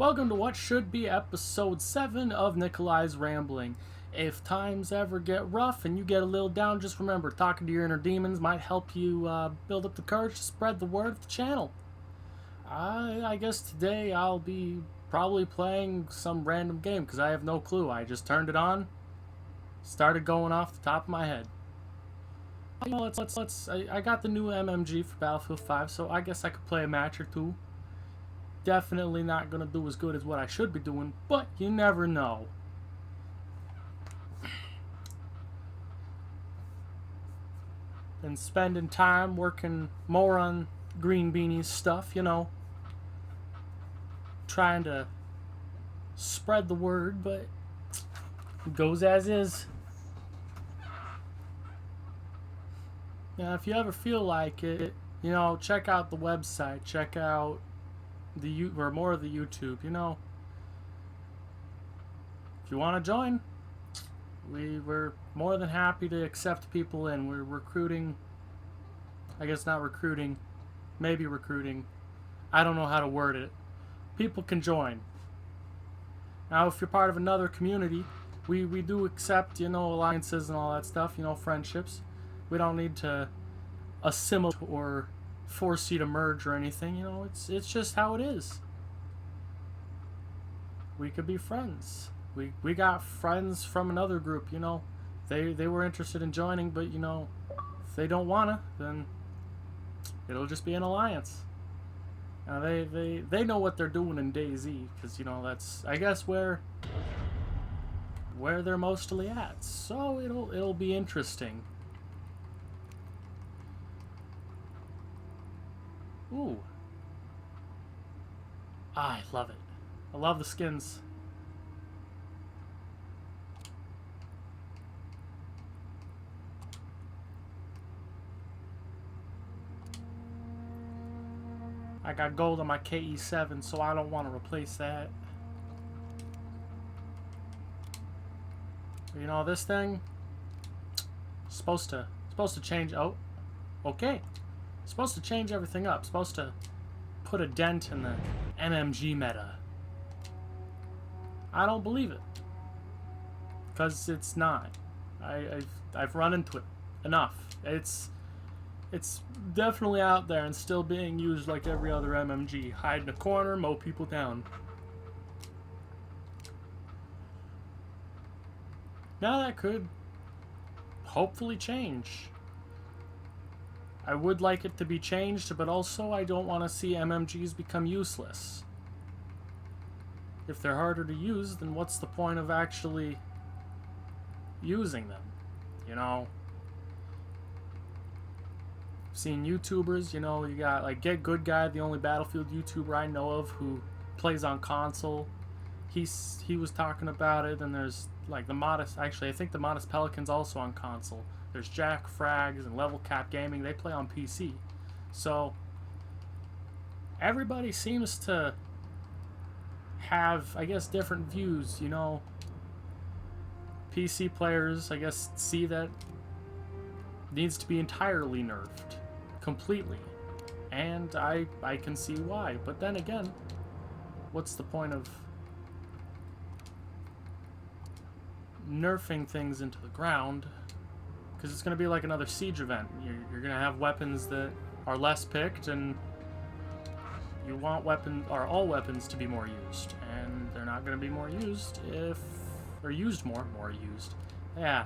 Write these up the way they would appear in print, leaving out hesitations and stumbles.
Welcome to what should be episode 7 of Nikoli's Rambling. If times ever get rough and you get a little down, just remember, talking to your inner demons might help you build up the courage to spread the word of the channel. I guess today I'll be probably playing some random game because I have no clue. I just turned it on, started going off the top of my head. You know, I got the new MMG for Battlefield 5, so I guess I could play a match or two. Definitely not gonna do as good as what I should be doing, but you never know. And spending time working more on Green Beanie's stuff, you know. Trying to spread the word, but it goes as is. Now, if you ever feel like it, you know, check out the website, check out or more of the YouTube, you know. If you want to join, we're more than happy to accept people in. We're recruiting, I guess not recruiting, maybe recruiting. I don't know how to word it. People can join. Now, if you're part of another community, we do accept, you know, alliances and all that stuff, you know, friendships. We don't need to assimilate or force you to merge or anything, you know. It's just how it is. We could be friends. We got friends from another group, you know. They were interested in joining, but you know, if they don't wanna, then it'll just be an alliance. Now they know what they're doing in DayZ, because you know that's, I guess, where they're mostly at. So it'll be interesting. Ooh. I love it. I love the skins. I got gold on my ep.7, so I don't want to replace that. You know, this thing supposed to change. Oh, okay. Supposed to change everything up. Supposed to put a dent in the MMG meta. I don't believe it, because it's not. I've run into it enough. It's definitely out there and still being used like every other MMG. Hide in a corner, mow people down. Now that could hopefully change. I would like it to be changed, but also I don't want to see MMGs become useless. If they're harder to use, then what's the point of actually using them? You know? Seeing YouTubers, you know, you got like Get Good Guy, the only Battlefield YouTuber I know of who plays on console. He was talking about it, and there's like the Modest, actually I think the Modest Pelican's also on console. There's Jack Frags and Level Cap Gaming, they play on PC. So everybody seems to have, I guess, different views, you know. PC players, I guess, see that needs to be entirely nerfed. Completely. And I can see why. But then again, what's the point of nerfing things into the ground? Because it's going to be like another siege event. You're going to have weapons that are less picked, and you want all weapons to be more used. And they're not going to be more used if... or used more used. Yeah.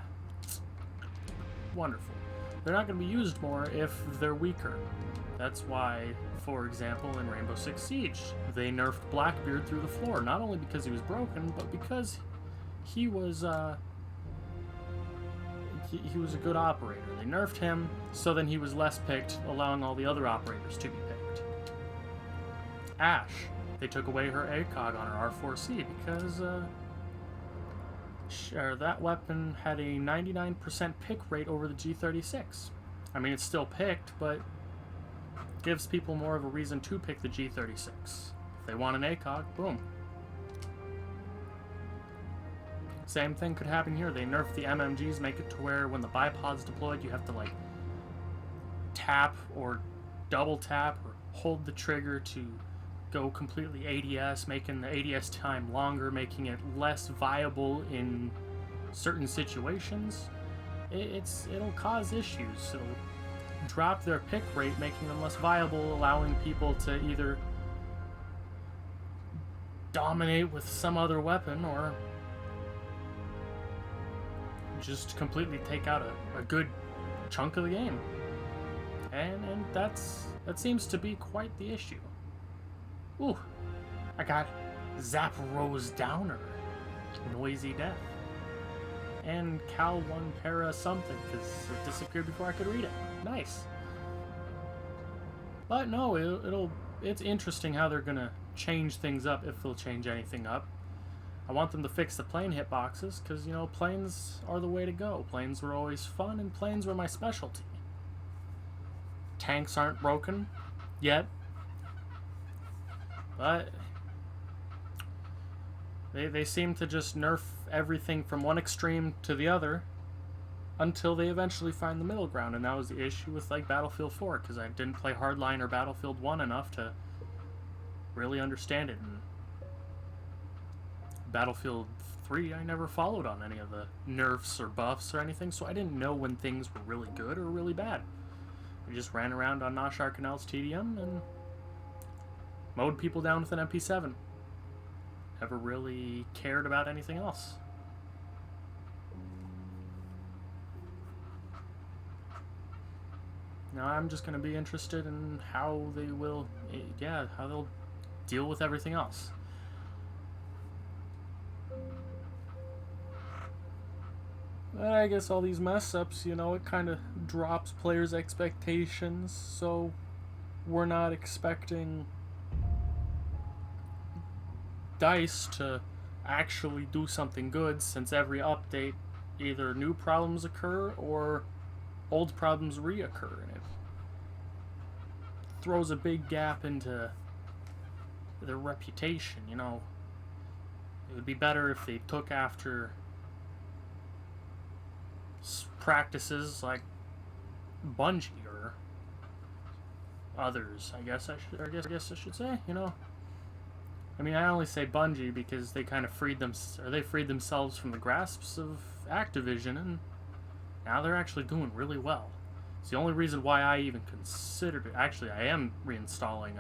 Wonderful. They're not going to be used more if they're weaker. That's why, for example, in Rainbow Six Siege, they nerfed Blackbeard through the floor. Not only because he was broken, but because he was he was a good operator. They nerfed him, so then he was less picked, allowing all the other operators to be picked. Ash, they took away her ACOG on her R4C because that weapon had a 99% pick rate over the G36. I mean, it's still picked, but gives people more of a reason to pick the G36. If they want an ACOG, boom. Same thing could happen here. They nerf the MMGs, make it to where when the bipod's deployed, you have to like tap or double tap or hold the trigger to go completely ADS, making the ADS time longer, making it less viable in certain situations, it'll cause issues. It'll drop their pick rate, making them less viable, allowing people to either dominate with some other weapon or just completely take out a good chunk of the game. And that seems to be quite the issue. Ooh, I got Zap Rose Downer, Noisy Death, and Cal 1 Para something, because it disappeared before I could read it. Nice. But no, it's interesting how they're gonna change things up, if they'll change anything up. I want them to fix the plane hitboxes, because, you know, planes are the way to go. Planes were always fun, and planes were my specialty. Tanks aren't broken yet, but they seem to just nerf everything from one extreme to the other until they eventually find the middle ground. And that was the issue with, like, Battlefield 4, because I didn't play Hardline or Battlefield 1 enough to really understand it. And Battlefield 3, I never followed on any of the nerfs or buffs or anything, so I didn't know when things were really good or really bad. We just ran around on Nosh Arcanel's TDM and mowed people down with an MP7. Never really cared about anything else. Now I'm just going to be interested in how they will, how they'll deal with everything else. But I guess all these mess-ups, you know, it kind of drops players' expectations, so we're not expecting DICE to actually do something good, since every update either new problems occur or old problems reoccur, and it throws a big gap into their reputation. You know, it would be better if they took after practices like Bungie or others. I guess I should say. You know, I mean, I only say Bungie because they kind of freed themselves from the grasps of Activision, and now they're actually doing really well. It's the only reason why I even considered it. Actually, I am reinstalling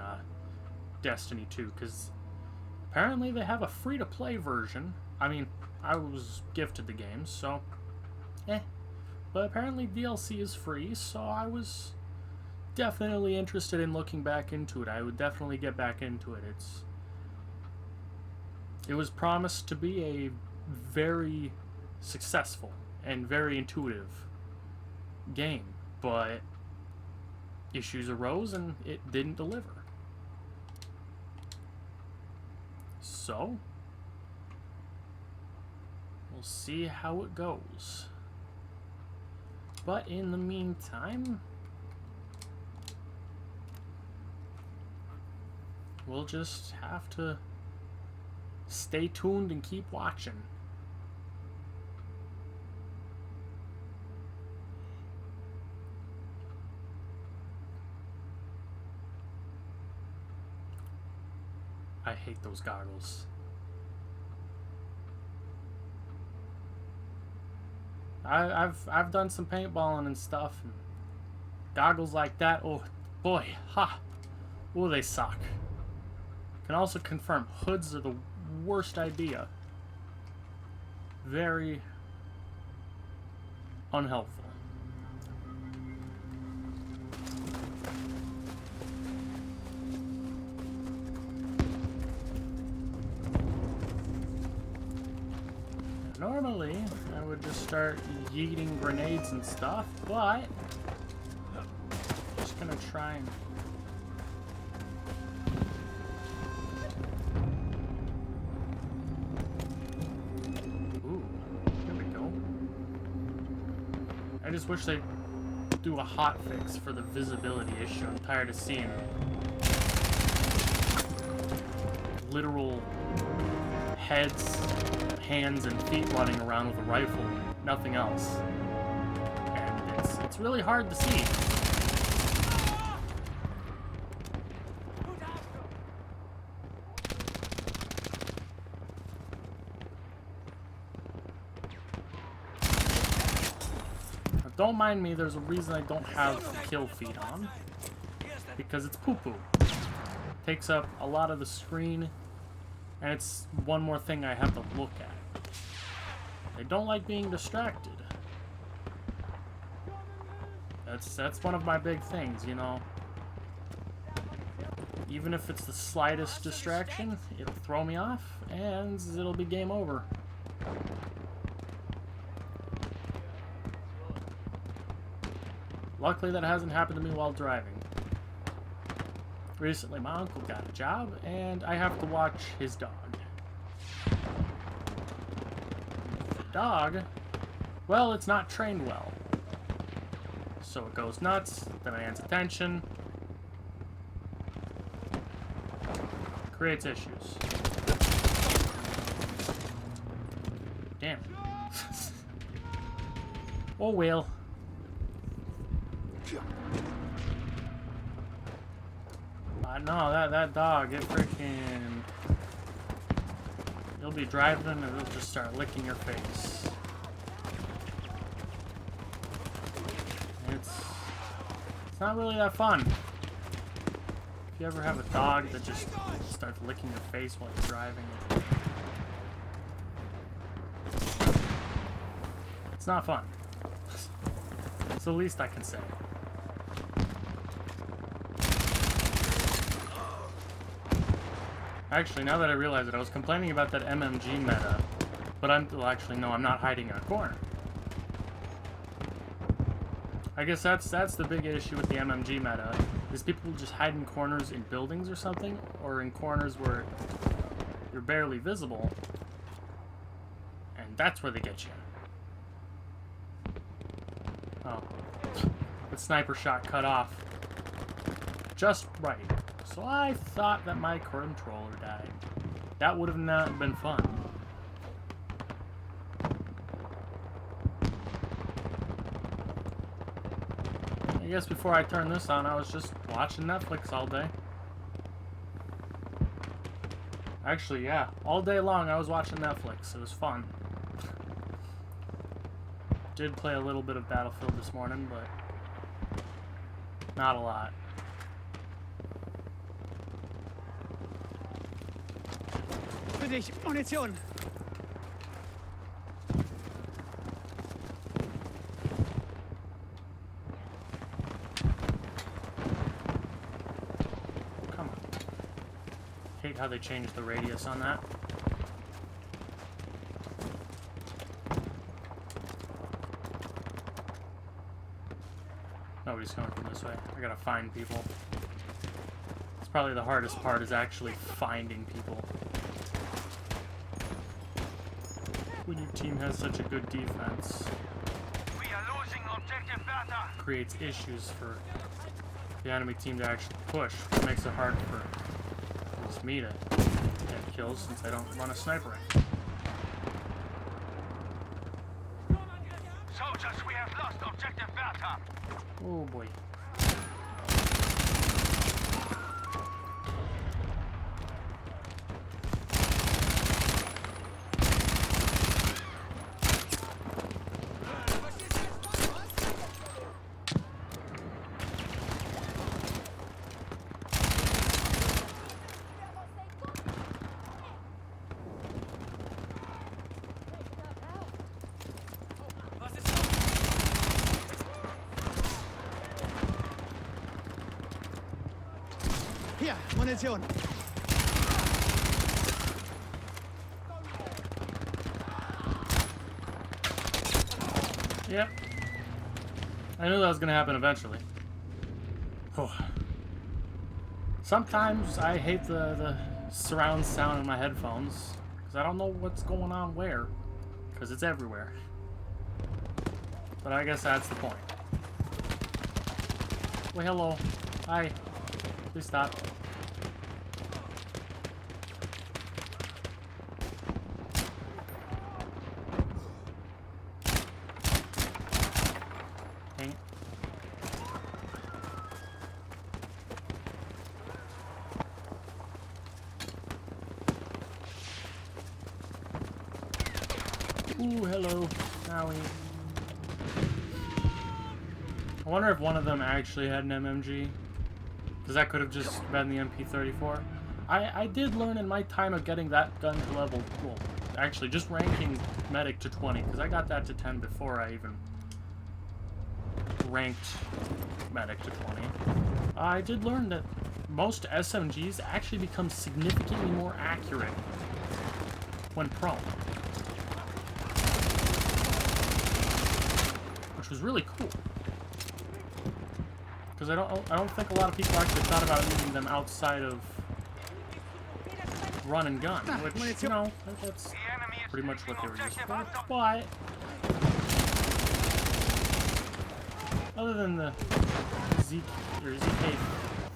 Destiny 2, because apparently they have a free-to-play version. I mean, I was gifted the game, so but apparently DLC is free, so I was definitely interested in looking back into it. I would definitely get back into it. It was promised to be a very successful and very intuitive game, but issues arose and it didn't deliver. So we'll see how it goes. But in the meantime, we'll just have to stay tuned and keep watching. I hate those goggles. I've done some paintballing and stuff, and goggles like that, oh boy, oh, they suck. Can also confirm, hoods are the worst idea. Very unhelpful. Normally, I would just start yeeting grenades and stuff, but I'm just gonna try and I just wish they'd do a hot fix for the visibility issue. I'm tired of seeing literal heads, hands, and feet running around with a rifle, nothing else. And it's really hard to see. don't mind me, there's a reason I don't have kill feed on. Because it's poo-poo. Takes up a lot of the screen, and it's one more thing I have to look at. I don't like being distracted. That's one of my big things, you know. Even if it's the slightest distraction, it'll throw me off, and it'll be game over. Luckily, that hasn't happened to me while driving. Recently, my uncle got a job, and I have to watch his dog. The dog, well, it's not trained well. So it goes nuts, demands attention, creates issues. Damn. Oh well. No, that dog, it freaking... You'll be driving and it'll just start licking your face. It's not really that fun. If you ever have a dog that just starts licking your face while you're driving, it's not fun. It's the least I can say. Actually, now that I realize it, I was complaining about that MMG meta, but well, actually, no, I'm not hiding in a corner. I guess that's the big issue with the MMG meta, is people just hide in corners in buildings or something, or in corners where you're barely visible, and that's where they get you. Oh. The sniper shot cut off. Just right. So I thought that my controller died. That would have not been fun. I guess before I turned this on, I was just watching Netflix all day. Actually, yeah. All day long I was watching Netflix. It was fun. Did play a little bit of Battlefield this morning, but not a lot. Für dich, Munition! Come on. Hate how they changed the radius on that. Nobody's coming from this way. I gotta find people. It's probably the hardest part, is actually finding people. When your team has such a good defense, We are losing objective Bertha. creates issues for the enemy team to actually push, which makes it hard for at least me to get kills since I don't run a sniper rifle. Soldiers, we have lost objective Bertha. Oh boy. Hier, Munition! Yep. I knew that was gonna happen eventually. Oh. Sometimes I hate the surround sound in my headphones, because I don't know what's going on where, because it's everywhere. But I guess that's the point. Well, hello. Hi. Please stop. Dang it. Ooh, hello. Now we... I wonder if one of them actually had an MMG. Because that could have just been the MP34. I did learn in my time of getting that gun to level... Well, actually, just ranking medic to 20. Because I got that to 10 before I even ranked medic to 20. I did learn that most SMGs actually become significantly more accurate when prone. Which was really cool. Because I don't think a lot of people actually thought about using them outside of run and gun, which, you know, that's pretty much what they were used for. But other than the ZK38,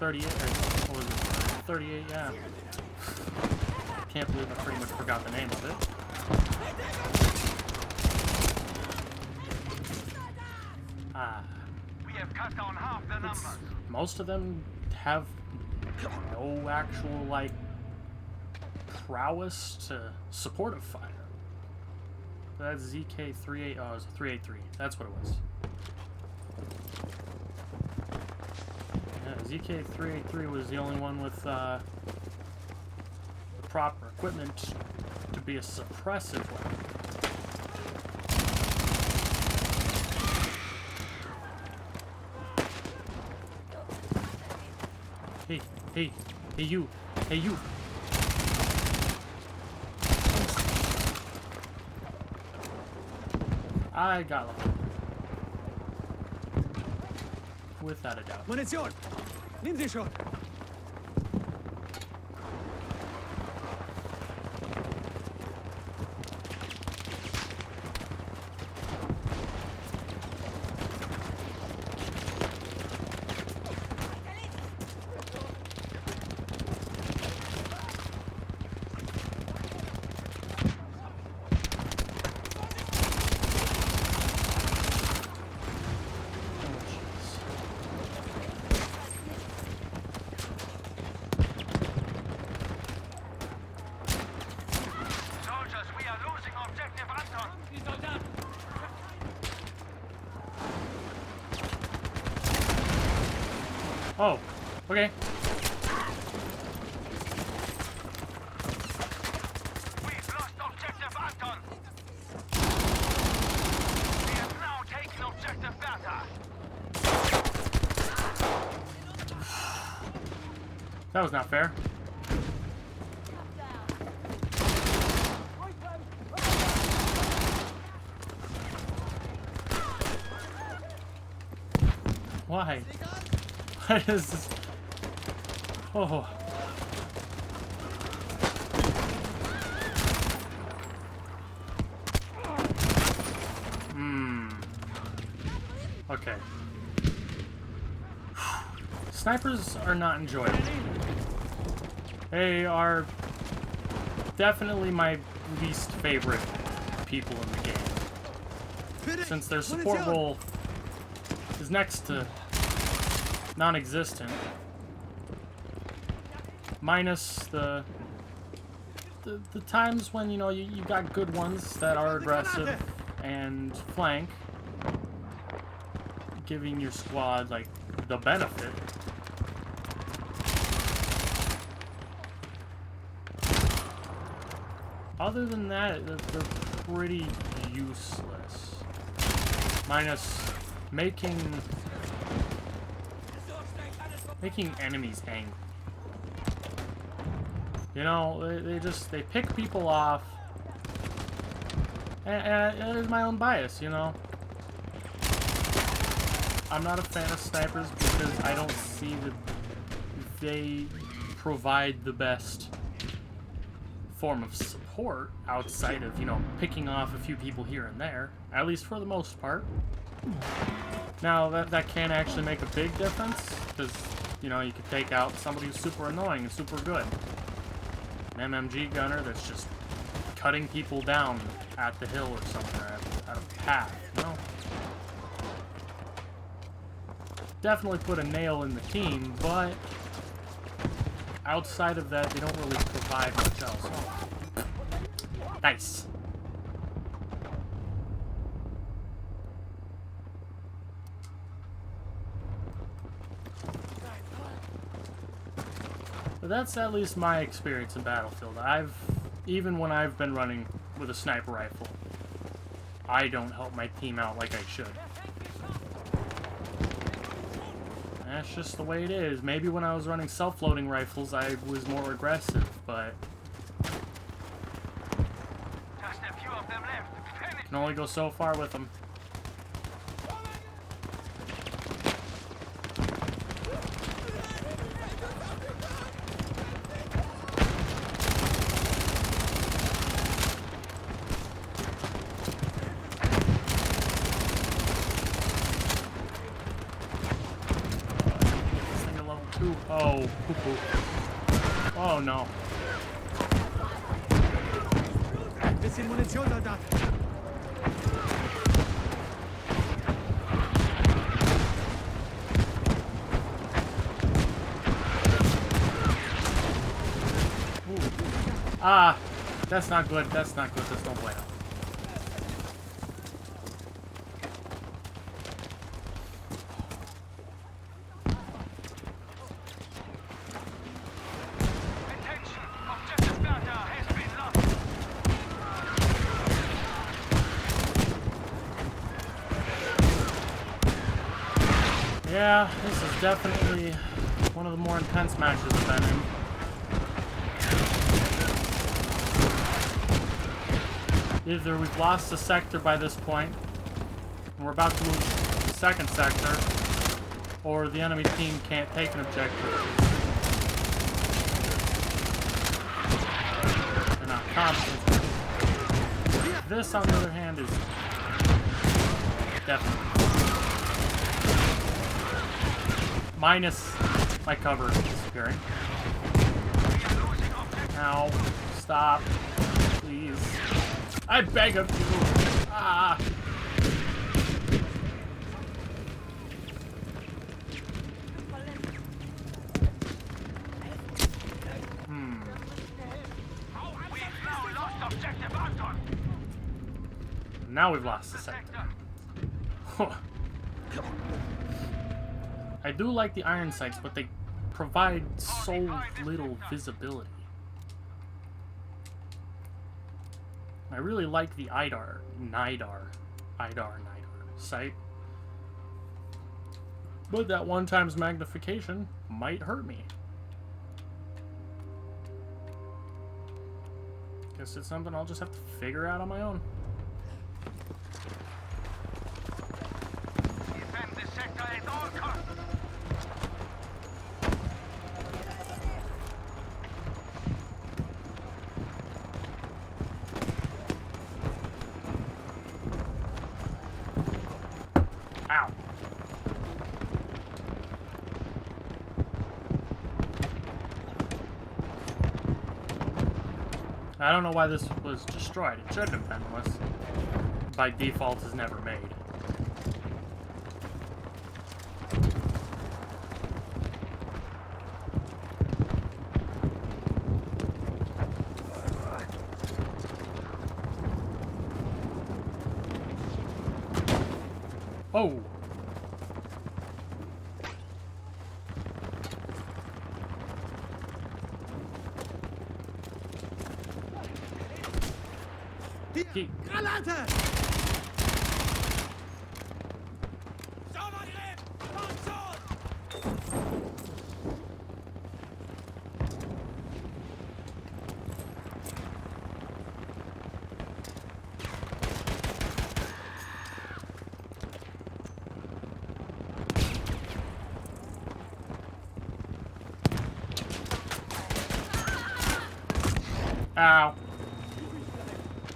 or what was it? 38, yeah. Can't believe I pretty much forgot the name of it. We have cut down half the numbers. Most of them have no actual, like, prowess to supportive fire. That's ZK38, oh, it was a 383. That's what it was. Yeah, ZK383 was the only one with proper equipment to be a suppressive weapon. Hey you! Hey you! I got lucky. Without a doubt. Munition! Nimm sie schon! Oh, okay. We've lost objective Anton. We have now taken objective Bertha. That was not fair. Why? What is this? Oh. Okay. Snipers are not enjoyable. They are definitely my least favorite people in the game. Since their support role is next to non-existent, minus the times when, you know, you got good ones that are aggressive and flank, giving your squad like the benefit. Other than that, they're pretty useless, minus making enemies angry. You know, they pick people off, and there's my own bias, you know. I'm not a fan of snipers because I don't see that they provide the best form of support outside of, you know, picking off a few people here and there, at least for the most part. Now, that can actually make a big difference, because, you know, you could take out somebody who's super annoying and super good. An MMG gunner that's just cutting people down at the hill or something, or at a path, you know? Definitely put a nail in the team, but outside of that, they don't really provide much else. Oh. Nice. But that's at least my experience in Battlefield. Even when I've been running with a sniper rifle, I don't help my team out like I should. That's just the way it is. Maybe when I was running self-loading rifles, I was more aggressive, but Just a few of them left. Finish. can only go so far with them. Oh, poo-poo. Oh no. Ein bisschen Munition, Soldat. Ah, that's not good. That's not good. That's no bueno. Attention. Objective Bertha has been lost. Yeah, this is definitely one of the more intense matches I've been in. Either we've lost the sector by this point, and we're about to move to the second sector, or the enemy team can't take an objective. They're not competent. This, on the other hand, is definitely. Minus my cover disappearing. Ow. Stop. Please. I beg of you. Ah. We've now lost objective Anton. Now we've lost the sector. I do like the iron sights, but they provide so little visibility. I really like the IDAR sight. But that 1x magnification might hurt me. Guess it's something I'll just have to figure out on my own. Defend this sector at all costs. Ow. I don't know why this was destroyed. It shouldn't have been, unless by default is never made. Oh! He- Granate! Ow.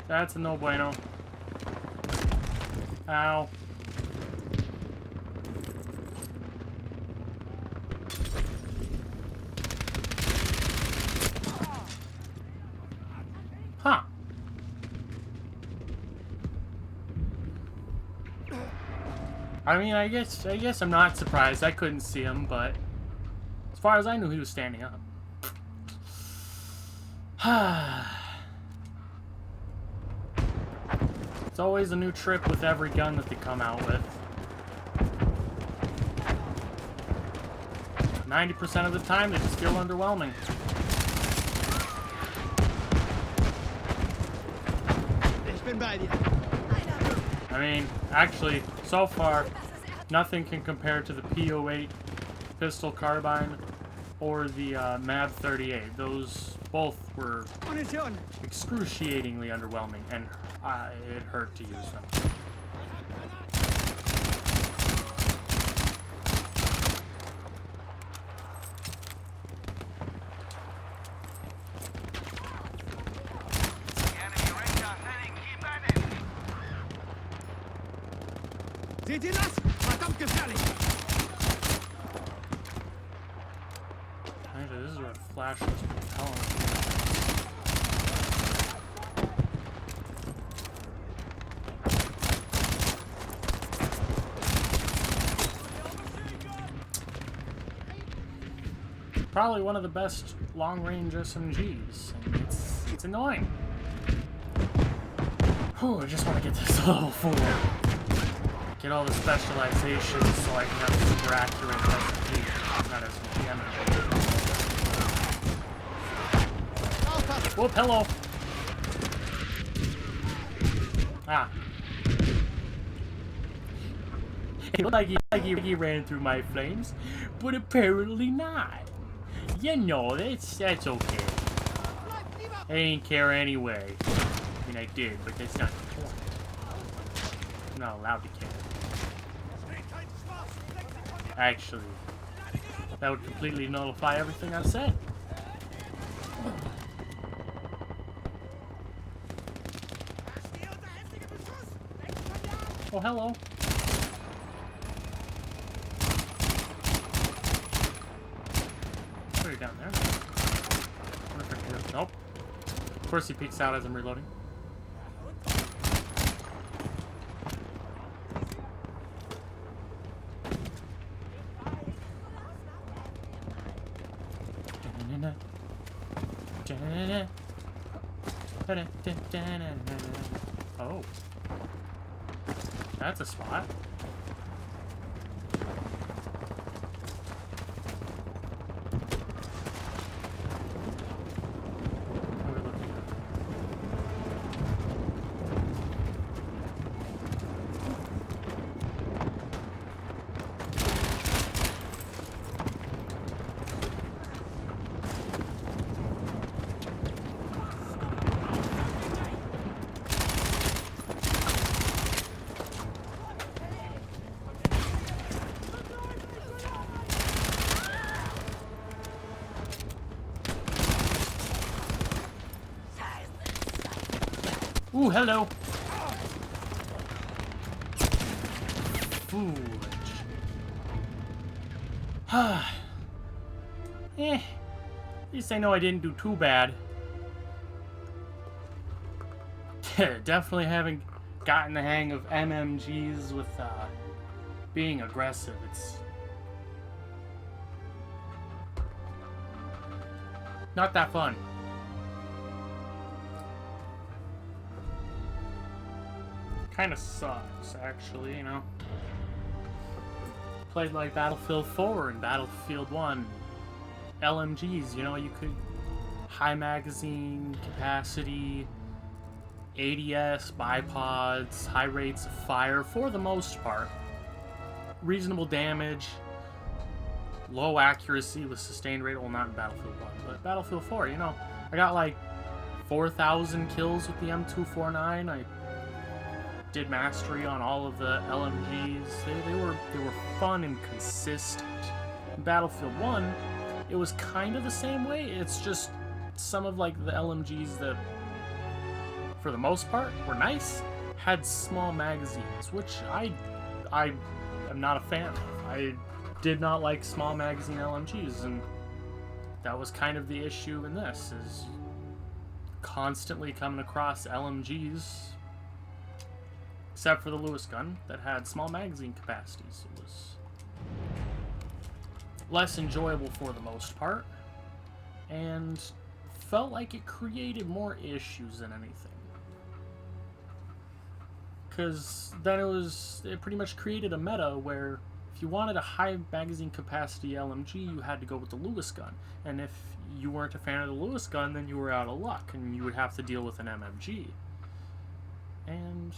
That's a no bueno. Ow. Huh. I mean, I guess I'm not surprised. I couldn't see him, but as far as I knew, he was standing up. It's always a new trick with every gun that they come out with. 90% of the time, they just feel underwhelming. bin bei dir. I mean, actually, so far, nothing can compare to the P08 pistol carbine or the MAB 38. Those both were Munition. excruciatingly underwhelming, and it hurt to use them. The enemy radar sending. Keep at it. Seht ihr das? Verdammt gefährlich. Actually, this is where it flashes propellant. Probably one of the best long-range SMGs, and it's annoying. Whew, I just want to get this to level 4. Get all the specializations so I can have super accurate SMG, not SMG, MMG. Whoop, hello! Ah. It looked like he ran through my flames, but apparently not. You know, that's okay. I didn't care anyway. I mean, I did, but that's not the point. I'm not allowed to care. Actually, that would completely nullify everything I said. Oh, hello. Where are you down there? I wonder if I can do- Nope. Of course he peeks out as I'm reloading. Oh. That's a spot. What are we looking at? Ooh, hello. Foolish. At least I know I didn't do too bad. Definitely haven't gotten the hang of MMGs with being aggressive. It's not that fun. Kind of sucks, actually, you know. Played like Battlefield 4 and Battlefield 1. LMGs, you know, you could high magazine capacity, ADS, bipods, high rates of fire for the most part. Reasonable damage, low accuracy with sustained rate. Well, not in Battlefield 1, but Battlefield 4, you know. I got like 4,000 kills with the M249. I did mastery on all of the LMGs. They were fun and consistent. In Battlefield 1, it was kind of the same way. It's just some of like the LMGs that, for the most part, were nice, had small magazines, which I am not a fan of. I did not like small magazine LMGs, and that was kind of the issue in this, is constantly coming across LMGs, except for the Lewis gun, that had small magazine capacities. It was less enjoyable for the most part, and felt like it created more issues than anything. Because then it pretty much created a meta where if you wanted a high magazine capacity LMG, you had to go with the Lewis gun. And if you weren't a fan of the Lewis gun, then you were out of luck, and you would have to deal with an MFG. and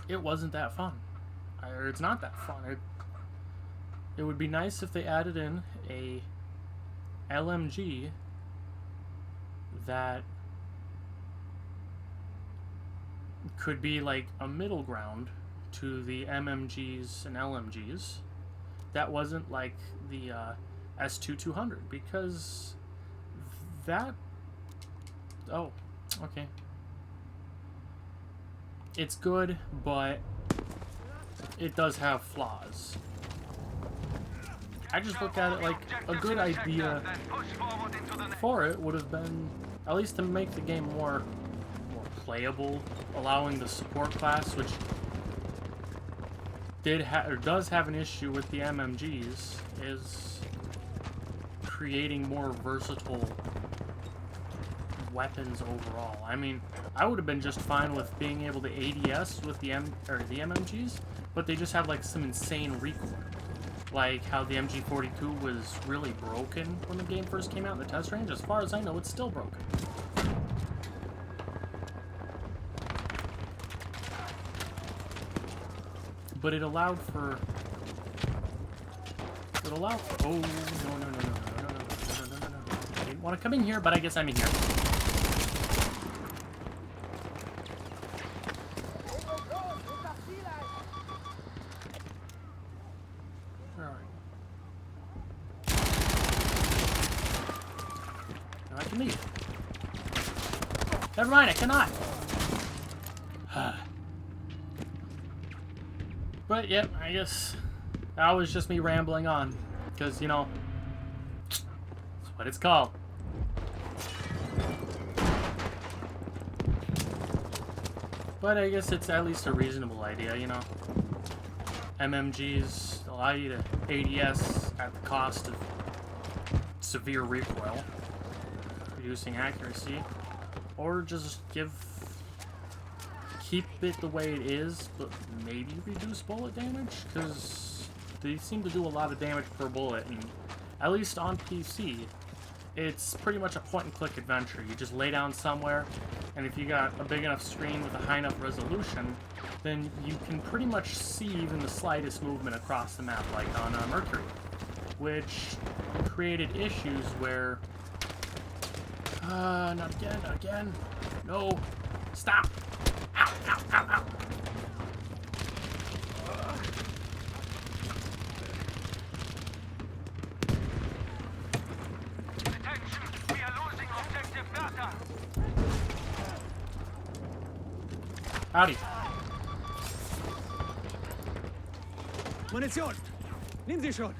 it wasn't that fun. Or it's not that fun. It would be nice if they added in a LMG that could be like a middle ground to the MMGs and LMGs that wasn't like the S2200, because that... Oh, okay. It's good, but it does have flaws. I just look at it like a good idea for it would have been, at least to make the game more playable, allowing the support class, which does have an issue with the MMGs, is creating more versatile weapons overall. I mean, I would have been just fine with being able to ADS with the MMGs, but they just have like some insane recoil. Like how the MG42 was really broken when the game first came out in the test range. As far as I know, it's still broken. But it allowed for... It allowed... Oh, no. I didn't want to come in here, but I guess I'm in here. Alright. Now I can leave. Never mind, I cannot. But, yep, I guess that was just me rambling on. Because, you know, that's what it's called. But I guess it's at least a reasonable idea, you know. MMGs allow you to ADS at the cost of severe recoil, reducing accuracy, or just keep it the way it is, but maybe reduce bullet damage, because they seem to do a lot of damage per bullet, and at least on PC, it's pretty much a point-and-click adventure. You just lay down somewhere, and if you got a big enough screen with a high enough resolution, then you can pretty much see even the slightest movement across the map, like on Mercury, which created issues where... not again. No. Stop. Ow, ow, ow, ow. Attention, we are losing objective data. Howdy. Munition! Nimm sie schon!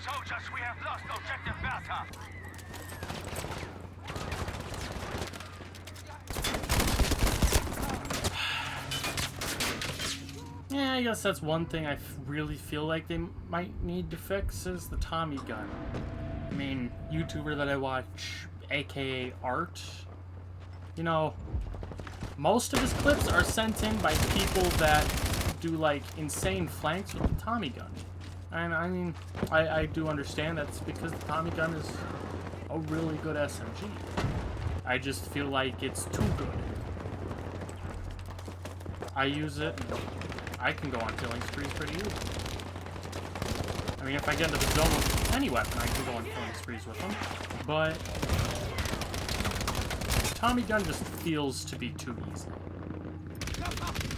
Soldiers, we have lost objective data. Yeah, I guess that's one thing I really feel like they might need to fix is the Tommy gun. I mean, YouTuber that I watch, aka Art, you know, most of his clips are sent in by people that do like insane flanks with the Tommy gun. And I mean, I do understand that's because the Tommy gun is a really good SMG. I just feel like it's too good. I use it, and I can go on killing sprees pretty easily. I mean, if I get into the zone with any weapon, I can go on killing sprees with them. But Tommy gun just feels to be too easy.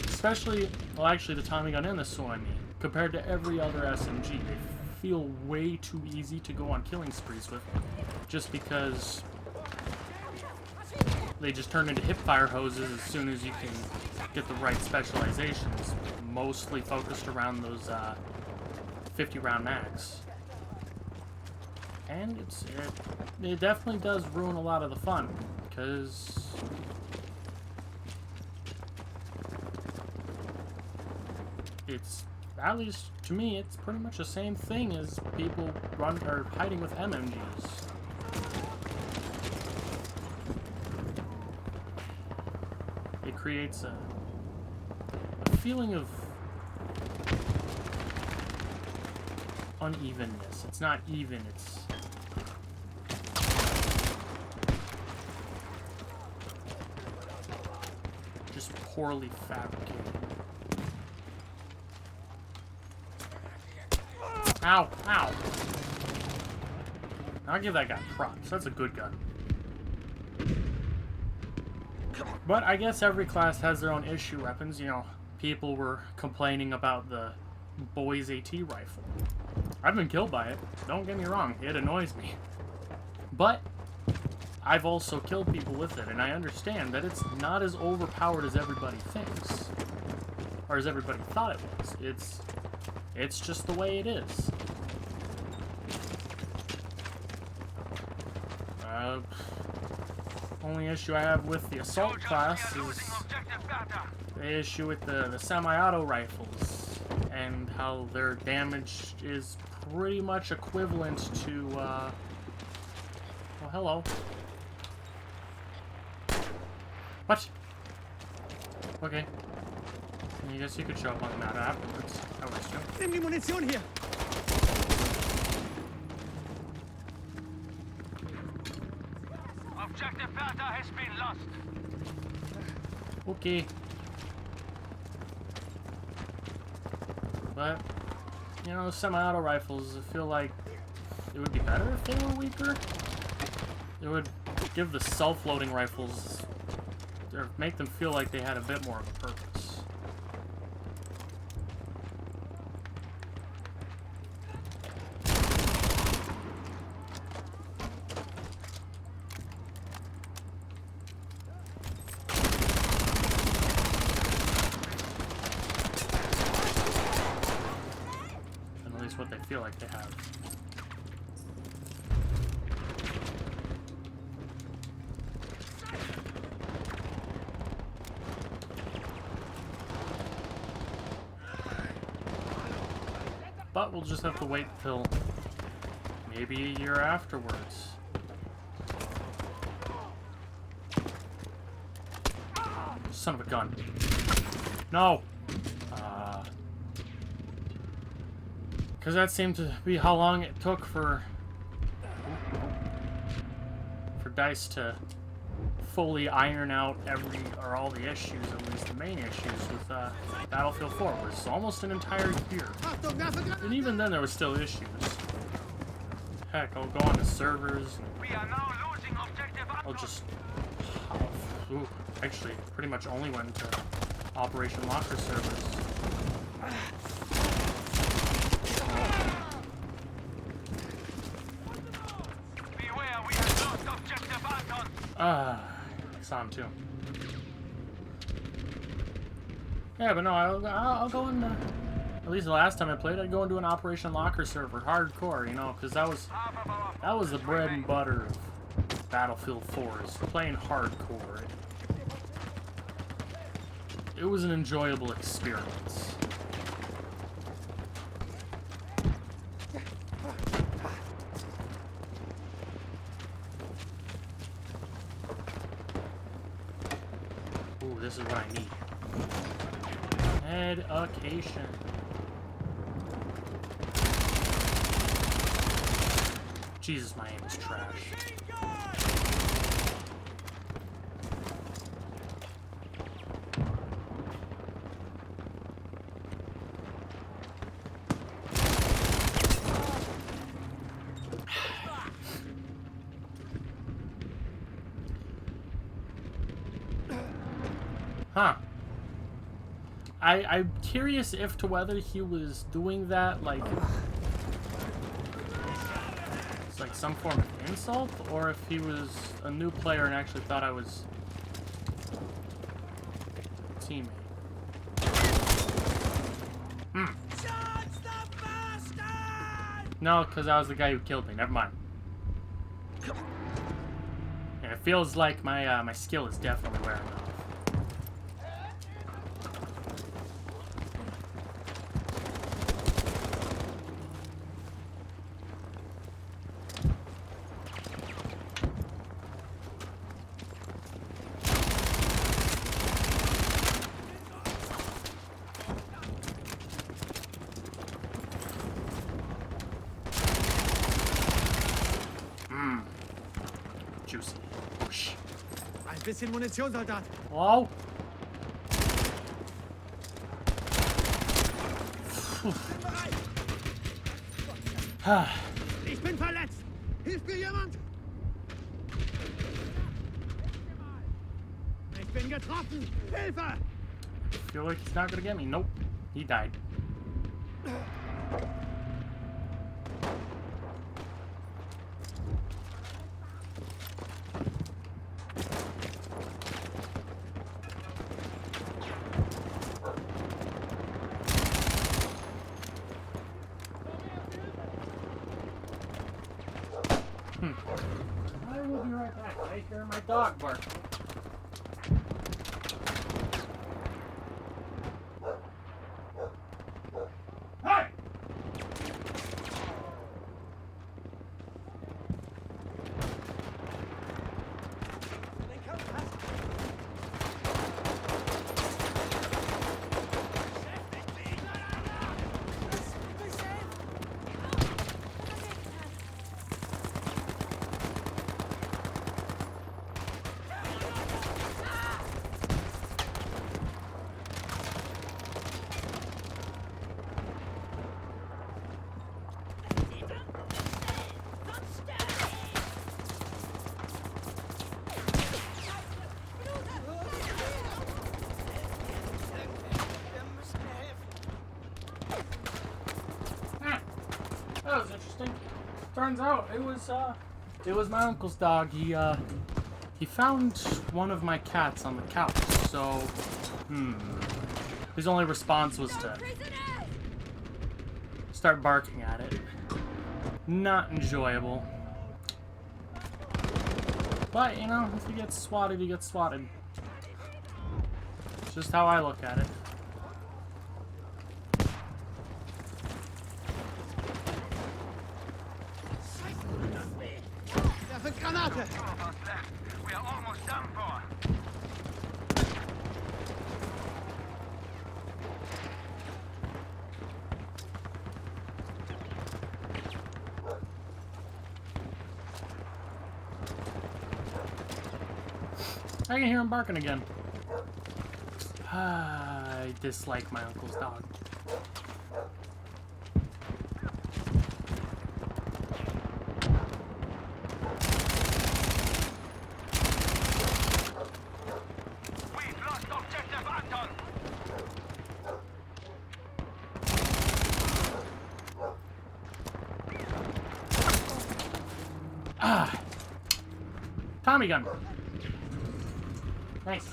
Especially, well, actually, the Tommy gun and the Soimi, compared to every other SMG, they feel way too easy to go on killing sprees with, just because they just turn into hip-fire hoses as soon as you can get the right specializations, mostly focused around those 50-round mags. And it definitely does ruin a lot of the fun, because it's, at least to me, it's pretty much the same thing as people hiding with MMGs. It creates a feeling of unevenness. It's not even, it's... just poorly fabricated. Ow! Ow! I'll give that guy props. That's a good gun. But I guess every class has their own issue weapons. You know, people were complaining about the boys AT rifle. I've been killed by it. Don't get me wrong. It annoys me. But I've also killed people with it, and I understand that it's not as overpowered as everybody thinks. Or as everybody thought it was. It's just the way it is. Only issue I have with the assault class is the issue with the semi-auto rifles and how their damage is pretty much equivalent to, well, hello. What? Okay. I guess you could show up on the map afterwards. I wish to. Nimm die Munition hier! Objective Bertha has been lost. Okay. But, you know, semi-auto rifles, I feel like it would be better if they were weaker. It would give the self-loading rifles, or make them feel like they had a bit more of a purpose. What they feel like they have. But we'll just have to wait till maybe a year afterwards. Son of a gun. No! Because that seemed to be how long it took for DICE to fully iron out all the issues, at least the main issues with Battlefield 4. It was almost an entire year. And even then there was still issues. Heck, I'll go on to servers. We are now losing objective. I'll just... actually, pretty much only went to Operation Locker servers. I saw him too. Yeah, but no, I'll go in. At least the last time I played, I'd go into an Operation Locker server, hardcore, you know, because that was the bread and butter of Battlefield 4, is playing hardcore. It was an enjoyable experience. This is what I need. Education. Jesus, my aim is trash. Huh. I'm curious if to whether he was doing that like it's like some form of insult, or if he was a new player and actually thought I was a teammate. No, because I was the guy who killed me. Never mind. And it feels like my my skill is definitely wearing off. Juicy. Whoosh. Ein bisschen Munition, Soldat. Hello? Ich bin verletzt. Hilft mir jemand? Ich bin getroffen. Hilfe! Feel like he's not gonna get me. Nope. He died. I will be right back. I hear my dog bark. Hey! That was interesting. Turns out it was my uncle's dog. He found one of my cats on the couch. So, his only response was to start barking at it. Not enjoyable. But, you know, if he gets swatted, he gets swatted. It's just how I look at it. Werfe Granate! Two of us left. We are almost done for. I can hear him barking again. I dislike my uncle's dog. We've lost objective Anton. Ah! Tommy gun. Nice.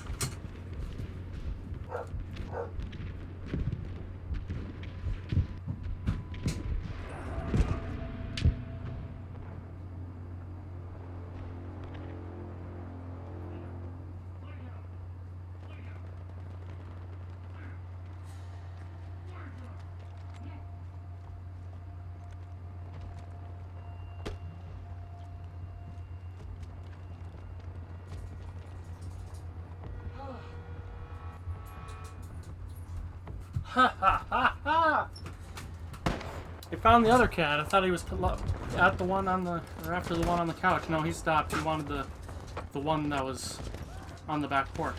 Ha ha ha ha! He found the other cat. I thought he was at the one on the, or after the one on the couch. No, he stopped. He wanted the one that was on the back porch.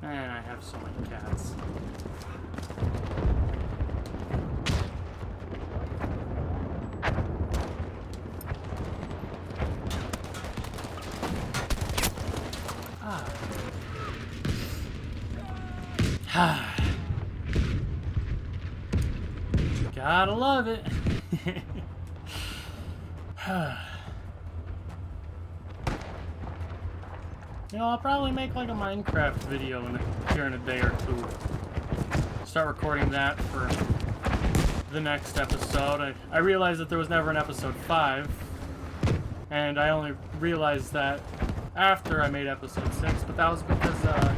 And I have so many cats. Gotta love it. You know, I'll probably make like a Minecraft video here in a day or two. Start recording that for the next episode. I realized that there was never an episode 5, and I only realized that after I made episode 6, but that was because I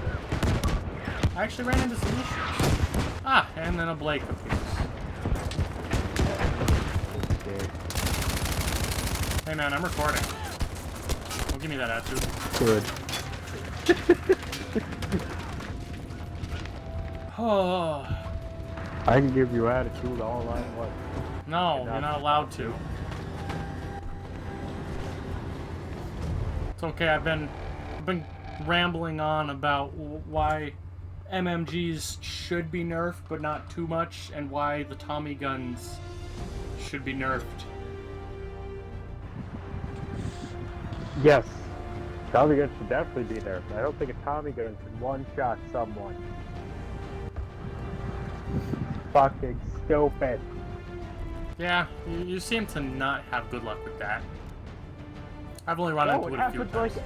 actually ran into some issues. Ah, and then a Blake appears. Hey man, I'm recording. Don't give me that attitude. Good. Oh. I can give you attitude all I want. No, you're not allowed to. It's okay. I've been rambling on about why MMGs should be nerfed, but not too much, and why the Tommy guns should be nerfed. Yes. Tommy gun should definitely be there. I don't think a Tommy gun can one-shot someone. Fucking stupid. Yeah, you seem to not have good luck with that. I've only run into it a few times. Like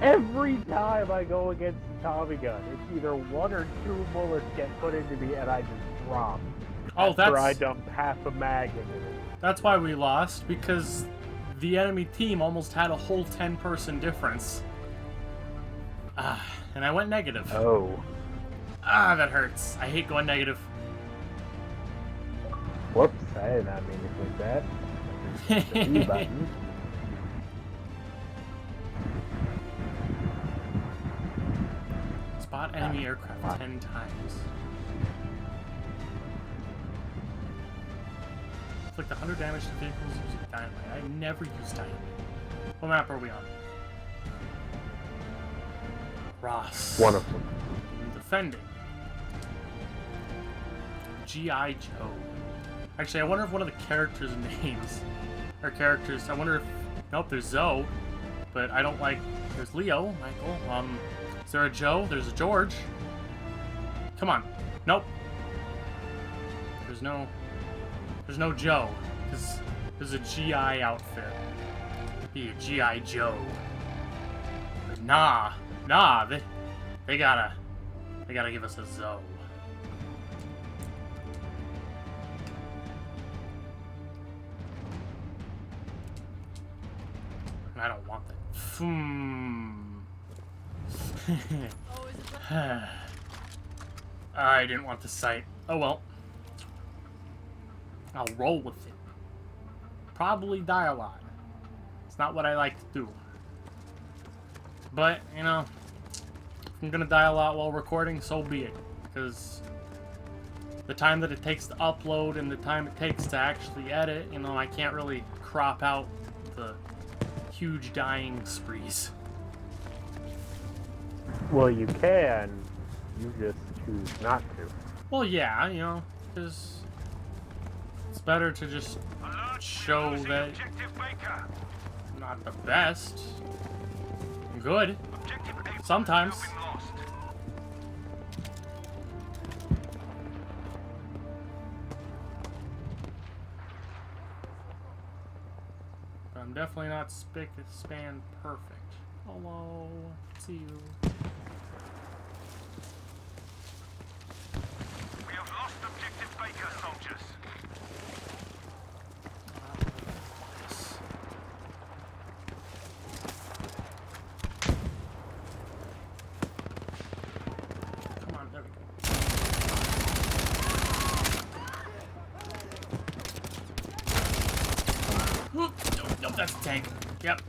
every time I go against a Tommy gun, it's either 1 or 2 bullets get put into me and I just drop. Oh, after I dump half a mag into it. That's why we lost, because the enemy team almost had a whole 10-person difference. And I went negative. Oh. That hurts. I hate going negative. Whoops, I did not mean to click that. The E button. Spot enemy aircraft 10 times. Inflict 100 damage to vehicles using dynamite. I never use dynamite. What map are we on? Ross. One of them. Defending. G.I. Joe. Actually, I wonder if one of the characters' names are characters. I wonder if... Nope, there's Zoe. But I don't like... There's Leo, Michael. Is there a Joe? There's a George. Come on. Nope. There's no Joe. Because there's a GI outfit. Be a G.I. Joe. But nah, they gotta give us a Zoe. And I don't want that. I didn't want the sight. Oh well. I'll roll with it. Probably die a lot. It's not what I like to do. But, you know, if I'm gonna die a lot while recording, so be it. Because the time that it takes to upload and the time it takes to actually edit, you know, I can't really crop out the huge dying sprees. Well, you can. You just choose not to. Well, yeah, you know, because it's better to just show that I'm not the best. I'm good. Sometimes. But I'm definitely not spick and span perfect. Hello. See you. We have lost objective Baker, soldiers. Come on, there we go. Nope, that's a tank. Yep.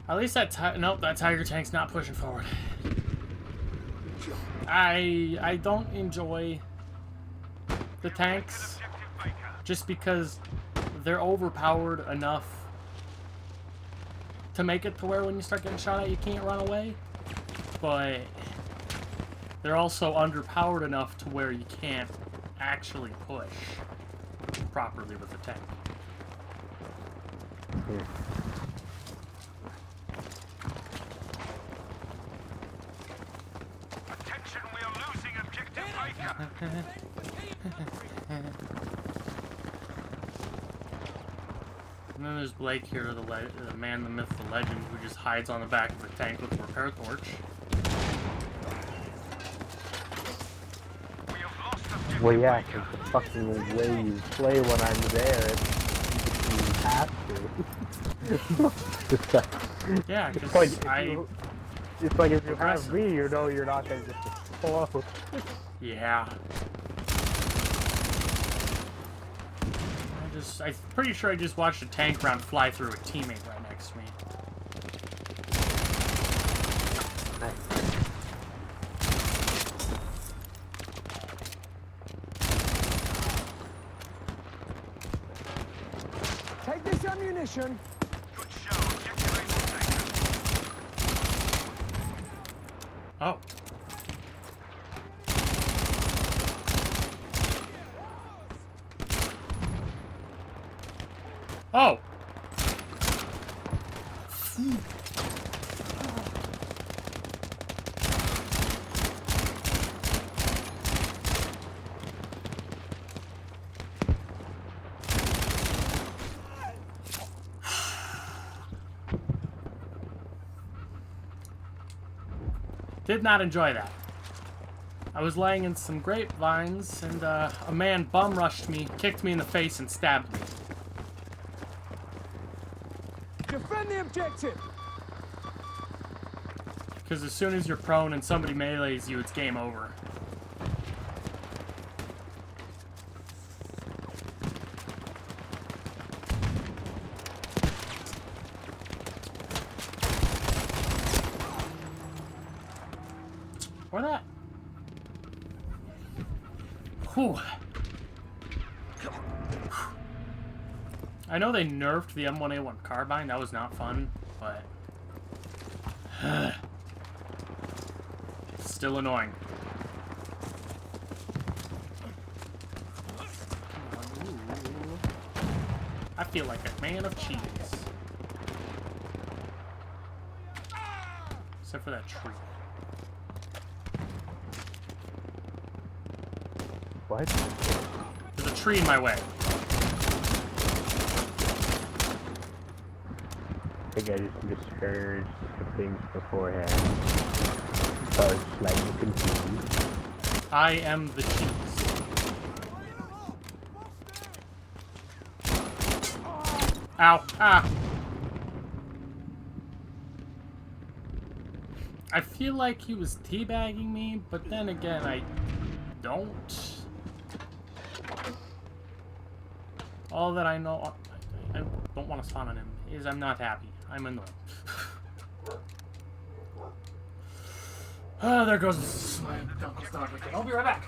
At least that nope, that Tiger tank's not pushing forward. I don't enjoy the tanks just because they're overpowered enough to make it to where when you start getting shot at you can't run away, but they're also underpowered enough to where you can't actually push properly with the tank. Attention, we are losing objective Baker. And then there's Blake here, the man, the myth, the legend, who just hides on the back of the tank with a repair torch. We have lost objective Well, yeah, Baker. because the fucking way you play when I'm there, you have to. Yeah, It's because it's like if you have me, you know you're not going to just explode. Yeah. I'm pretty sure I just watched a tank round fly through a teammate right next to me. ammunition. Good show. Objective able taken. Oh. Oh. Did not enjoy that. I was laying in some grapevines, and a man bum rushed me, kicked me in the face, and stabbed me. Defend the objective. Because as soon as you're prone and somebody melees you, it's game over. Where that? Whew. I know they nerfed the M1A1 carbine. That was not fun, but still annoying. I feel like a man of cheese. Except for that tree. What? There's a tree in my way. I think I just misheard some things beforehand. So I was slightly confused. I am the cheese. Ow. Ah. I feel like he was teabagging me, but then again, I don't. All that I know, I don't want to spawn on him, is I'm not happy. I'm annoyed. Oh, there goes my uncle's dog again. I'll be right back.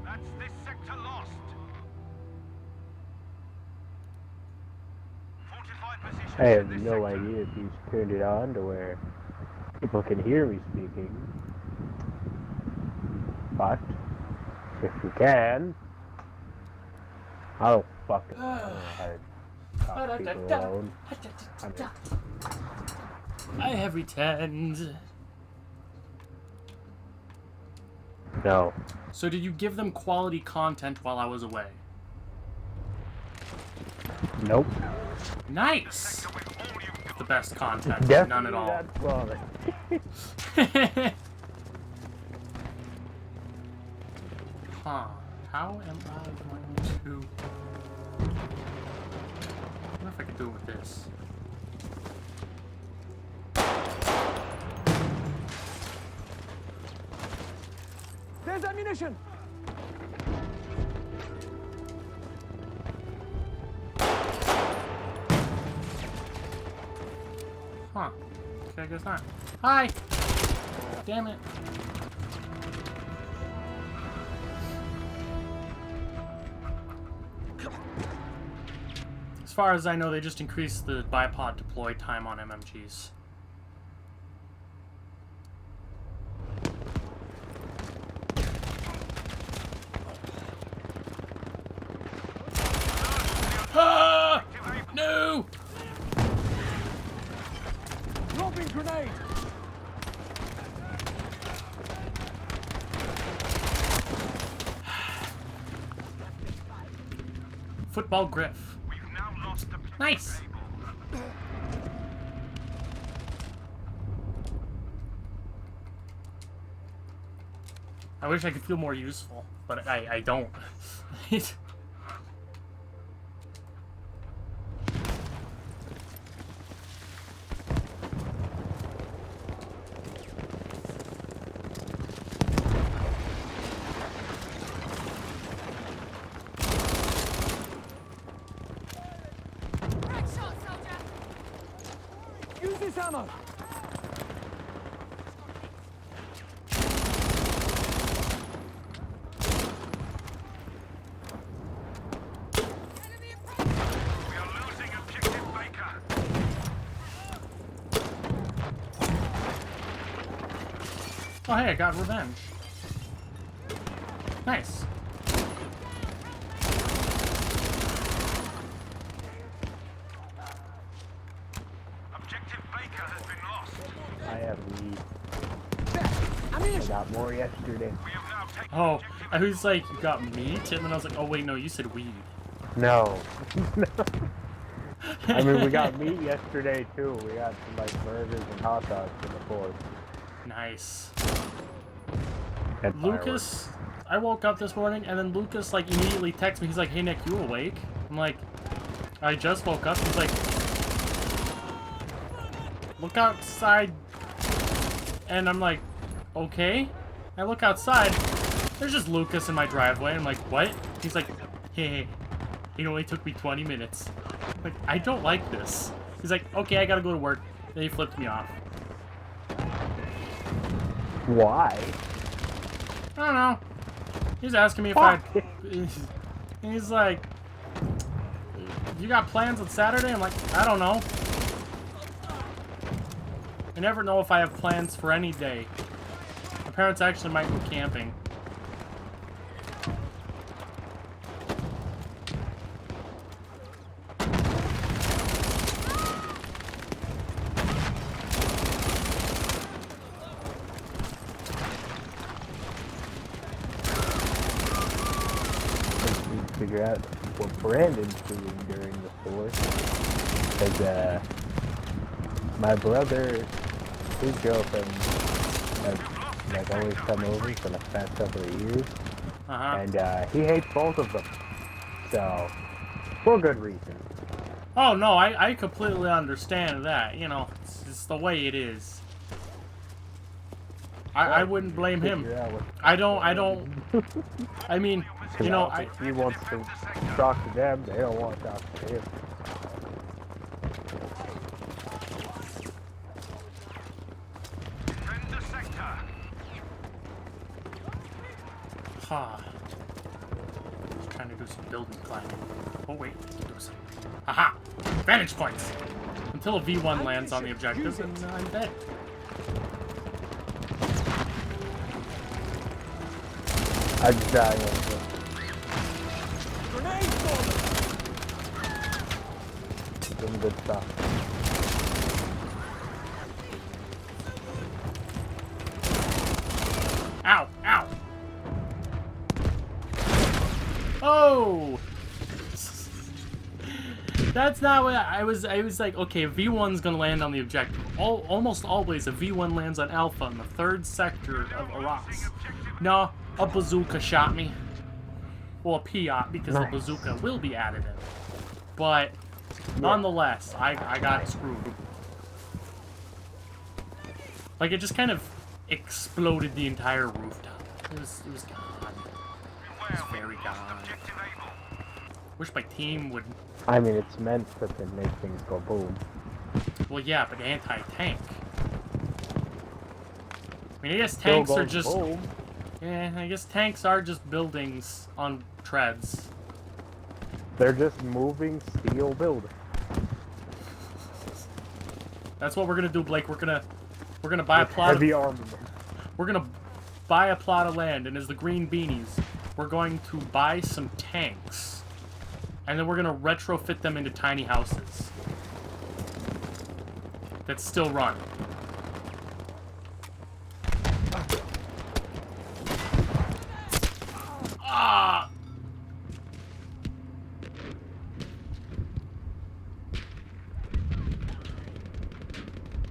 That's this sector lost. Fortified positions I have in this no sector. idea if he's turned it on to where people can hear me speaking. But if you can, I don't fucking know how to talk people alone. I have returned. No. So did you give them quality content while I was away? Nope. Nice! The best content. Definitely None at all. not quality. Huh. How am I going to... I wonder if I can do it with this. There's ammunition. Huh. Okay, I guess not. Hi! Damn it. As far as I know, they just increased the bipod deploy time on MMGs. Ah! No! Dropping grenade. Football griff. We've now lost the Nice! I wish I could feel more useful, but I don't. Use this ammo. Oh, hey, I got revenge. Nice. Objective Baker has been lost. I have weed. I Ammunition! got more yesterday. We have now taken Oh, objective. I was like, you got meat? And then I was like, oh, wait, no, you said weed. No. I mean, we got meat yesterday too. We got some like burgers and hot dogs for the 4th. Nice. And Lucas, I woke up this morning, and then Lucas, like, immediately texts me. He's like, hey, Nick, you awake? I'm like, I just woke up. He's like, look outside. And I'm like, okay. I look outside. There's just Lucas in my driveway. I'm like, what? He's like, hey, it only took me 20 minutes. I'm like, I don't like this. He's like, okay, I gotta go to work. Then he flipped me off. Why? I don't know. He's asking me if Fuck. He's like, you got plans on Saturday? I'm like, I don't know. I never know if I have plans for any day. My parents actually might go camping. Figure out what Brandon's doing during the 4th. Because, my brother, his girlfriend, has like always come over for the past couple of years. Uh-huh. And, he hates both of them. So, for good reason. Oh, no, I completely understand that. You know, it's the way it is. I wouldn't blame him. Figure out what I don't, I mean, you know, if he wants to talk to them, they don't want to talk to him. Defend the sector. Ha. Just trying to do some building climbing. Oh wait, do some. Aha! Vantage points! Until a V1 lands on the objective, and I'm dead. I just died over. Grenade for Some good stuff. Ow! Ow! Oh! That's not what I was like, okay, V1's gonna land on the objective. Almost always a V1 lands on Alpha in the 3rd sector of Arras. No, a bazooka shot me. Well, a Piat, because Nice. the bazooka will be added in. But, nonetheless, I got screwed. Like, it just kind of exploded the entire rooftop. It was gone. It was very gone. Objective able. Wish my team would... I mean, it's meant to make things go boom. Well, yeah, but anti-tank. I mean, I guess Still tanks are goes just... boom. Yeah, I guess tanks are just buildings on treads. They're just moving steel buildings. That's what we're gonna do, Blake. We're gonna buy a plot of... Heavy armament. We're gonna buy a plot of land, and as the green beanies, we're going to buy some tanks. And then we're gonna retrofit them into tiny houses. That still run. Ah!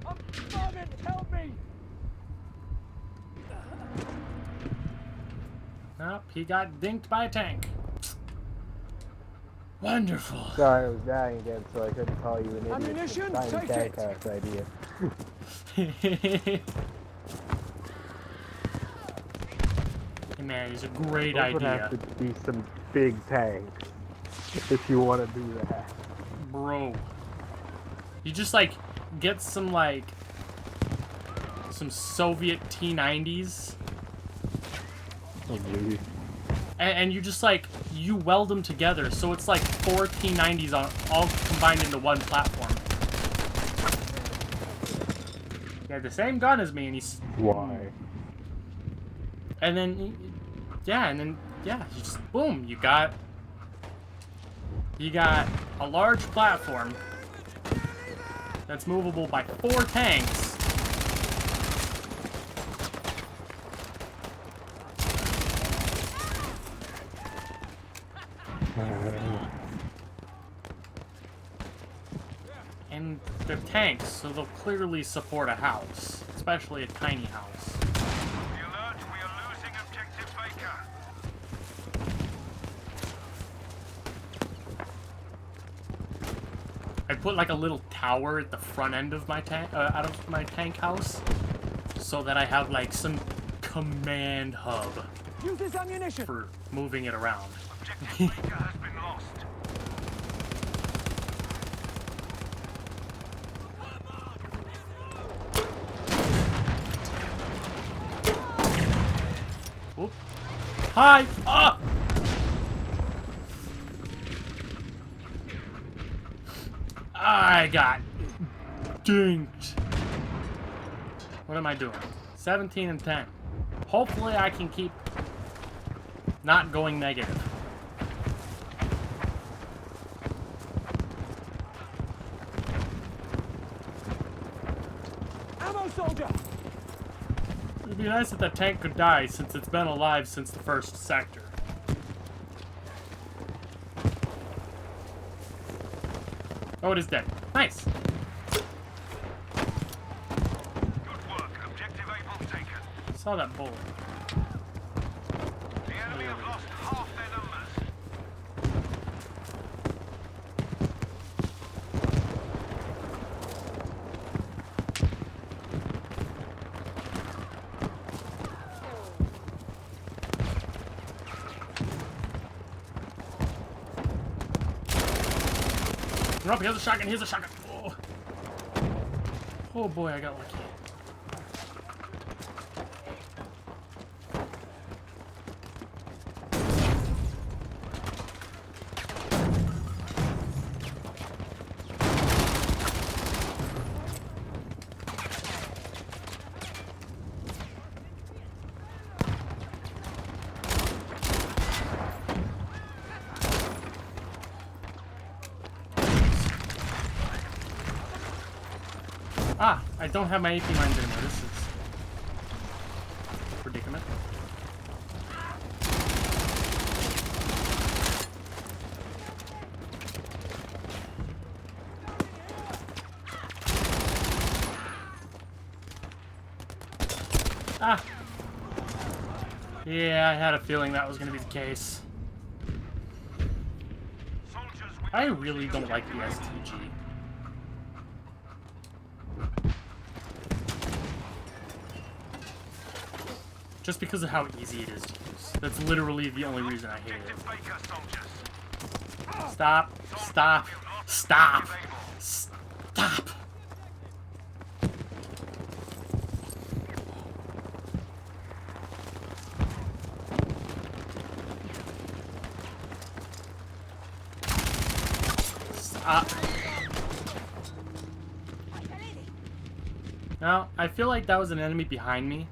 I'm starving! Help me! Nope, he got dinked by a tank. Wonderful. Sorry, I was dying again, so I couldn't call you an idiot. Ammunition, Tiny take tank it. house idea. Hey man, it's a great Those would idea. have to be some big tanks if you want to do that. Bro. You just like get some like some Soviet T-90s Oh, geez. and you just like you weld them together so it's like 4 T-90s on all combined into one platform. He had the same gun as me and he's Why? And then, yeah, you just, boom, you got a large platform that's movable by 4 tanks. And they're tanks, so they'll clearly support a house, especially a tiny house. Be alert, we are losing objective Baker. I put like a little tower at the front end of my tank, out of my tank house, so that I have like some command hub Use this ammunition. for moving it around. Objective Baker has been lost. Whoop. Hi! Ah! I got dinked. What am I doing? 17 and 10. Hopefully I can keep not going negative. Ammo, soldier. It'd be nice if that tank could die, since it's been alive since the first sector. Oh, it is dead. Nice. Good work. Objective Able taken. Saw that bullet. The enemy have lost half their numbers. Nope, here's a shotgun, here's a shotgun. Oh. Oh boy, I got lucky. Ah, I don't have my AP mines anymore. This is a predicament. Ah! Yeah, I had a feeling that was going to be the case. Soldiers, I really don't like the STG. Just because of how easy it is to use. That's literally the only reason I hate objective Baker soldiers. it. Stop. Stop. Stop. Stop. Stop. Now, I feel like that was an enemy behind me.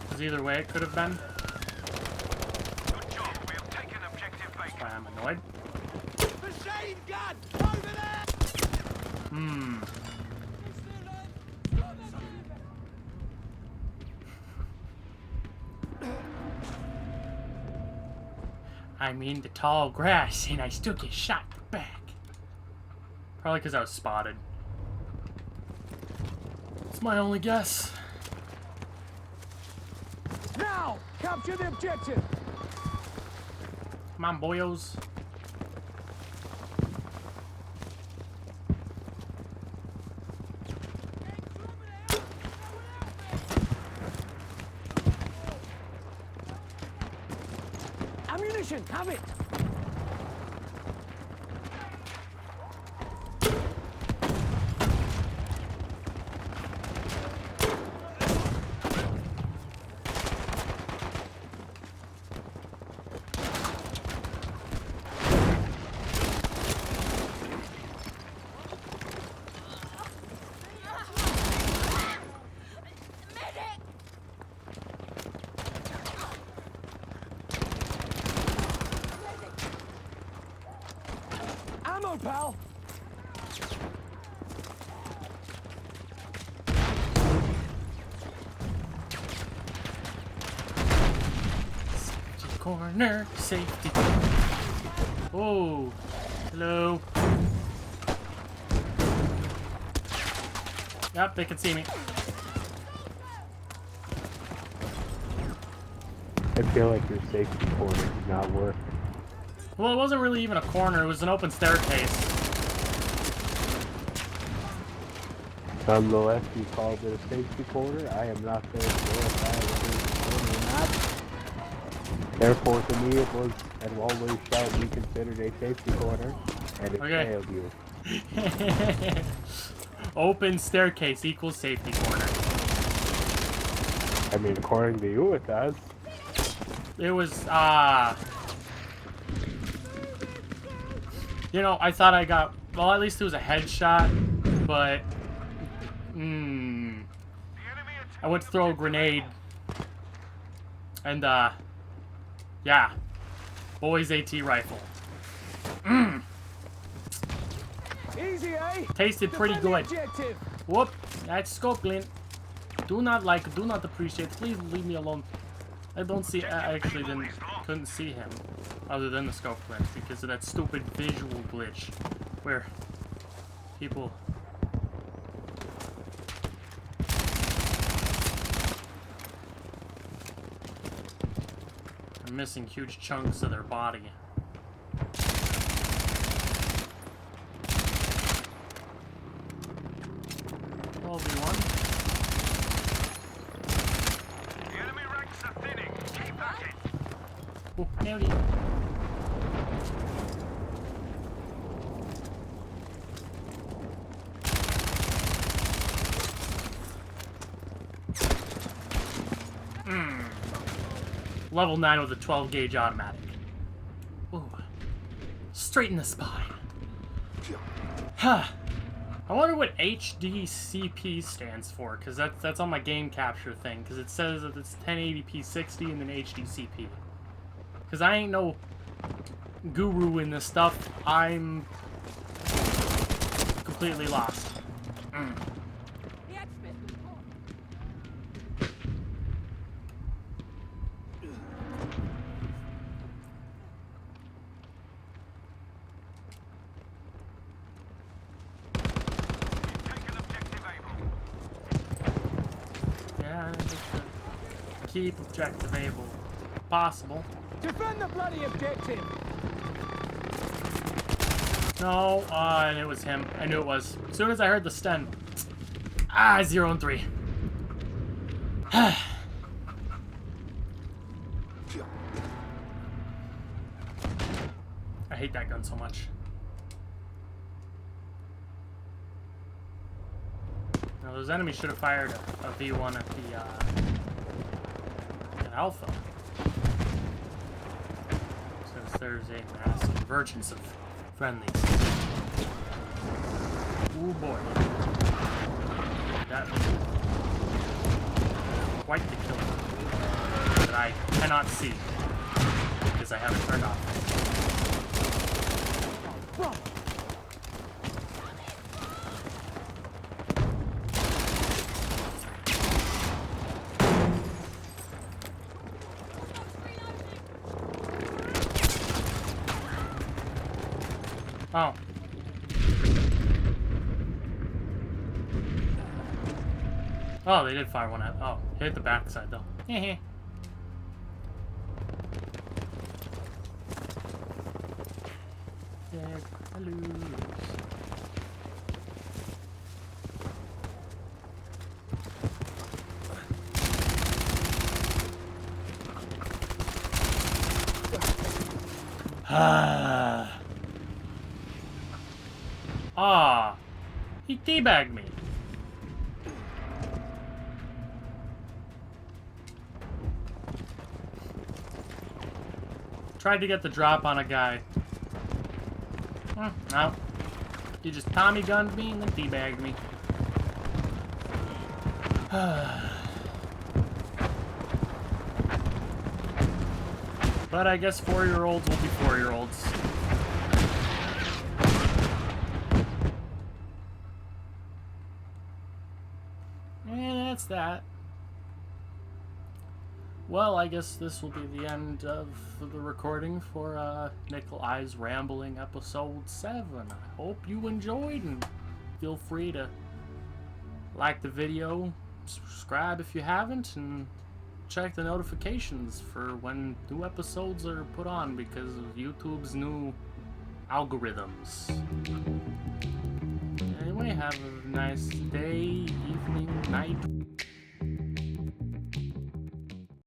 Because either way it could have been. Good job. We have taken objective Baker. Why I'm annoyed. Machine gun! Over there! Hmm. I mean the tall grass, and I still get shot in the back. Probably because I was spotted. It's my only guess. Now! Capture the objective! Come on, boyos. Ammunition! Have it! pal. Safety corner, safety corner. Oh, hello. Yep, they can see me. I feel like your safety corner did not work. Well, it wasn't really even a corner, it was an open staircase. Nonetheless, you called it a safety corner. I am not very sure if that was a safety corner or not. Therefore, to me, it was and always shall be considered a safety corner, and it Okay. failed you. Open staircase equals safety corner. I mean, according to you, it does. It was, you know, I thought I got, well, at least it was a headshot, but, I went to throw a grenade, and, yeah, boys AT rifle. Easy, eh? Tasted pretty Defend the good. objective. Whoop, that's scope glint. Do not like, do not appreciate. Please leave me alone. I don't see, I actually couldn't see him, other than the scope glint, because of that stupid visual glitch, where people... are missing huge chunks of their body. Well, V1. The enemy ranks are thinning. Keep at it. Oh, howdy. Level 9 with a 12 gauge automatic. Ooh. Straight in the spine. Huh. I wonder what HDCP stands for, because that's on my game capture thing, because it says that it's 1080p 60 and then HDCP. Because I ain't no guru in this stuff. I'm completely lost. Taken objective able. Yeah, just to keep objective able. Possible. Defend the bloody objective. No, and it was him. I knew it was. As soon as I heard the stun. Ah, 0 and 3. I hate that gun so much. Now, those enemies should have fired a V1 at the Alpha. Since there's a mass convergence of friendlies. Ooh boy. That was quite the killer that I cannot see because I have it turned off. Bro. Oh. Oh, they did fire one at. Oh, hit the backside though. Hehe. Dead. I lose. Ah, he teabagged me. Tried to get the drop on a guy. No. He just Tommy gunned me and then teabagged me. But I guess 4-year-olds will be 4-year-olds. And that's that. Well, I guess this will be the end of the recording for Nikoli's Rambling episode 7. I hope you enjoyed, and feel free to like the video, subscribe if you haven't, and check the notifications for when new episodes are put on because of YouTube's new algorithms. Anyway, have a nice day, evening, night,